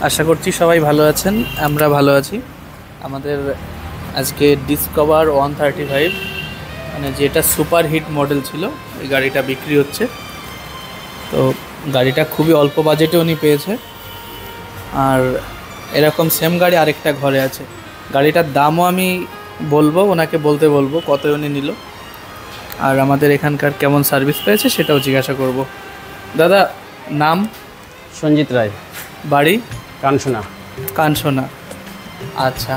আশা করছি সবাই ভালো আছেন, আমরা ভালো আছি। আমাদের আজকে ডিসকভার 135 মানে যেটা সুপার হিট মডেল ছিল, এই গাড়িটা বিক্রি হচ্ছে। তো গাড়িটা খুবই অল্প বাজেটে উনি পেয়েছে, আর এরকম সেম গাড়ি আরেকটা ঘরে আছে। গাড়িটার দামও আমি বলবো, ওনাকে বলতে বলবো কত উনি নিল, আর আমাদের এখানকার কেমন সার্ভিস পেয়েছে সেটাও জিজ্ঞাসা করব। দাদা, নাম? সঞ্জিত রায়, বাড়ি? কানসোনা। কানসোনা, আচ্ছা।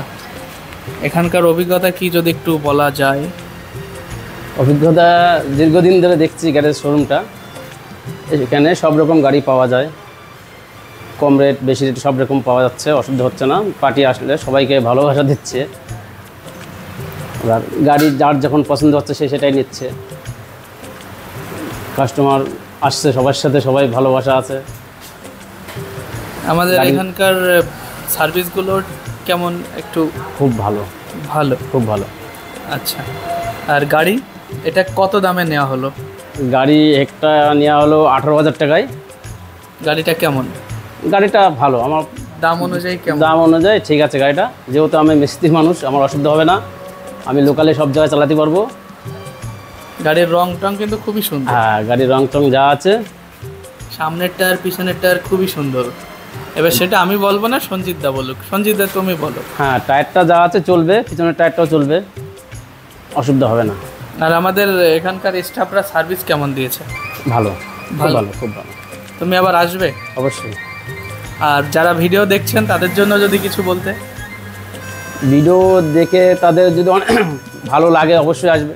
এখানকার অভিজ্ঞতা কি যদি একটু বলা যায়? অভিজ্ঞতা দীর্ঘদিন ধরে দেখছি গ্যারেজ শোরুমটা। এখানে সব রকম গাড়ি পাওয়া যায়, কম রেট বেশি রেট সব রকম পাওয়া যাচ্ছে, অসুবিধা হচ্ছে না। পার্টি আসলে সবাইকে ভালোবাসা দিচ্ছে, এবার গাড়ি যার যখন পছন্দ হচ্ছে সে সেটাই নিচ্ছে। কাস্টমার আসছে, সবার সাথে সবাই ভালোবাসা আছে। আমাদের এখানকার সার্ভিসগুলো কেমন? একটু খুব ভালো, ভালো, খুব ভালো। আচ্ছা। আর গাড়ি এটা কত দামে নেওয়া হলো? গাড়ি একটা নেওয়া হলো 18,000 টাকায়। গাড়িটা কেমন? গাড়িটা ভালো, আমার দাম অনুযায়ী কেমন? দাম অনুযায়ী ঠিক আছে গাড়িটা। যেহেতু আমি মিস্ত্রি মানুষ, আমার অসুবিধা হবে না, আমি লোকালে সব জায়গায় চালাতে পারবো। গাড়ির রং টং কিন্তু খুবই সুন্দর। হ্যাঁ, গাড়ির রং টং যা আছে, সামনের টায়ার পিছনের টায়ার খুবই সুন্দর। এবার সেটা আমি বলবো না, সঞ্জিত দা বলুক। সঞ্জিত দা তুমি বলো। হ্যাঁ, টায়ারটা যা আছে চলবে, পিছনের টায়ারটাও চলবে, অসুবিধা হবে না। আর আমাদের এখানকার স্টাফরা সার্ভিস কেমন দিয়েছে? ভালো, খুব ভালো। ভালো, খুব ভালো। তুমি আবার আসবে? অবশ্যই। আর যারা ভিডিও দেখছেন তাদের জন্য যদি কিছু বলতে? ভিডিও দেখে তাদের যদি ভালো লাগে অবশ্যই আসবে।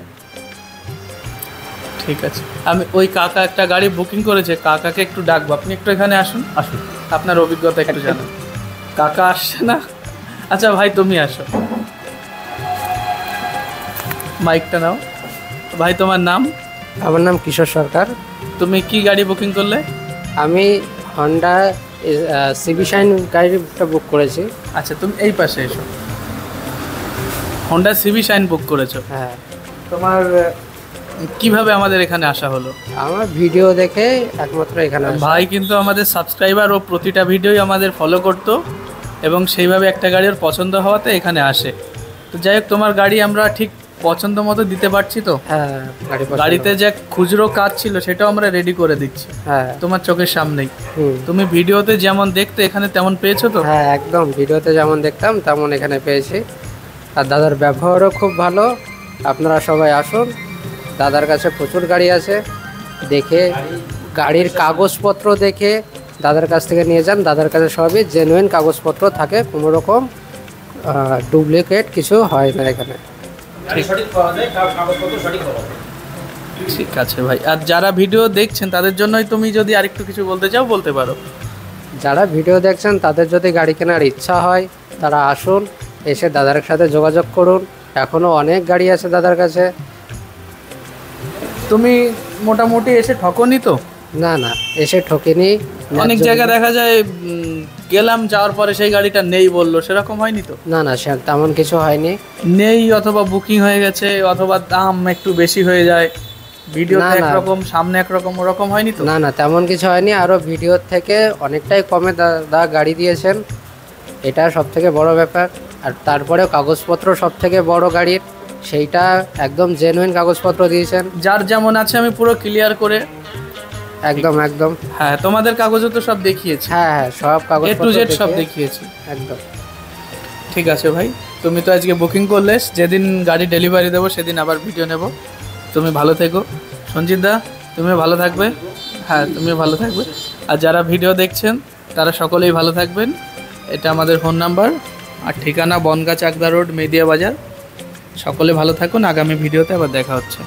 ঠিক আছে, আমি ওই কাকা একটা গাড়ি বুকিং করেছে, কাকাকে একটু ডাকবো, আপনি একটু এখানে আসুন। আসুন, আপনার অভিজ্ঞতা একটু জানান। কাকা আসছে না? আচ্ছা ভাই, তুমি আসো, মাইকটা নাও। ভাই, তোমার নাম? আমার নাম কিশোর সরকার। তুমি কি গাড়ি বুকিং করলে? আমি হন্ডা সিবি শাইন গাড়িটা বুক করেছি। আচ্ছা, তুমি এই পাশে এসো। হন্ডা সিবি শাইন বুক করেছো? হ্যাঁ। তোমার কিভাবে আমাদের এখানে আসা হলো? আমার ভিডিও দেখে একমাত্র এখানে আসা। ভাই কিন্তু আমাদের সাবস্ক্রাইবার, ও প্রতিটা ভিডিওই আমাদের ফলো করতো, এবং সেইভাবে একটা গাড়ি ওর পছন্দ হওয়াতে এখানে আসে। তো যাই হোক, তোমার গাড়ি আমরা ঠিক পছন্দ মতো দিতে পারছি তো? হ্যাঁ, গাড়িতে যে খুচরো কাজ ছিল সেটাও আমরা রেডি করে দিচ্ছি। হ্যাঁ, তোমার চোখের সামনেই। তুমি ভিডিওতে যেমন দেখতে এখানে তেমন পেয়েছো তো? হ্যাঁ, একদম ভিডিওতে যেমন দেখতাম তেমন এখানে পেয়েছি। আর দাদার ব্যবহারও খুব ভালো। আপনারা সবাই আসুন, দাদার কাছে প্রচুর গাড়ি আছে। দেখে গাড়ির কাগজপত্র দেখে দাদার কাছ থেকে নিয়ে যান। দাদার কাছে সবই জেনুইন কাগজপত্র থাকে, কোনো রকম ডুপ্লিকেট কিছু হয় না এখানে। ঠিক আছে ভাই। আর যারা ভিডিও দেখছেন তাদের জন্যই তুমি যদি আরেকটু কিছু বলতে চাও বলতে পারো। যারা ভিডিও দেখছেন তাদের যদি গাড়ি কেনার ইচ্ছা হয় তারা আসুন, এসে দাদার সাথে যোগাযোগ করুন। এখনও অনেক গাড়ি আছে দাদার কাছে। তুমি মোটামুটি এসে ঠকনি তো? না না, এসে ঠকিনি। অনেক জায়গায় দেখা যায় গেলাম, যাওয়ার পরে সেই গাড়িটা নেই বললো, সেরকম হয়নি তো? না না, তেমন কিছু হয়নি। নেই, অথবা বুকিং হয়ে গেছে, অথবা দাম একটু বেশি হয়ে যায়, ভিডিওতে একরকম সামনে একরকম, ওরকম হয়নি তো? না না, তেমন কিছু হয়নি। আরও ভিডিওর থেকে অনেকটাই কমে দাদা গাড়ি দিয়েছেন, এটা সব থেকে বড় ব্যাপার। আর তারপরেও কাগজপত্র সব থেকে বড় গাড়ির, সেইটা একদম জেনুইন কাগজপত্র দিয়েছেন। যার যেমন আছে আমি পুরো ক্লিয়ার করে একদম একদম। হ্যাঁ, তোমাদের কাগজও তো সব দেখিয়েছি। হ্যাঁ হ্যাঁ, সব কাগজ A to Z সব দেখিয়েছি। একদম। ঠিক আছে ভাই, তুমি তো আজকে বুকিং করলে, যেদিন গাড়ি ডেলিভারি দেবো সেদিন আবার ভিডিও নেব। তুমি ভালো থেকো। সঞ্জিত দা, তুমি ভালো থাকবে। হ্যাঁ, তুমি ভালো থাকবে। আর যারা ভিডিও দেখছেন তারা সকলেই ভালো থাকবেন। এটা আমাদের ফোন নাম্বার, আর ঠিকানা বনগাঁ চাকদা রোড, মেদিয়া বাজার। সকলে ভালো থাকুন, আগামী ভিডিওতে আবার দেখা হচ্ছে।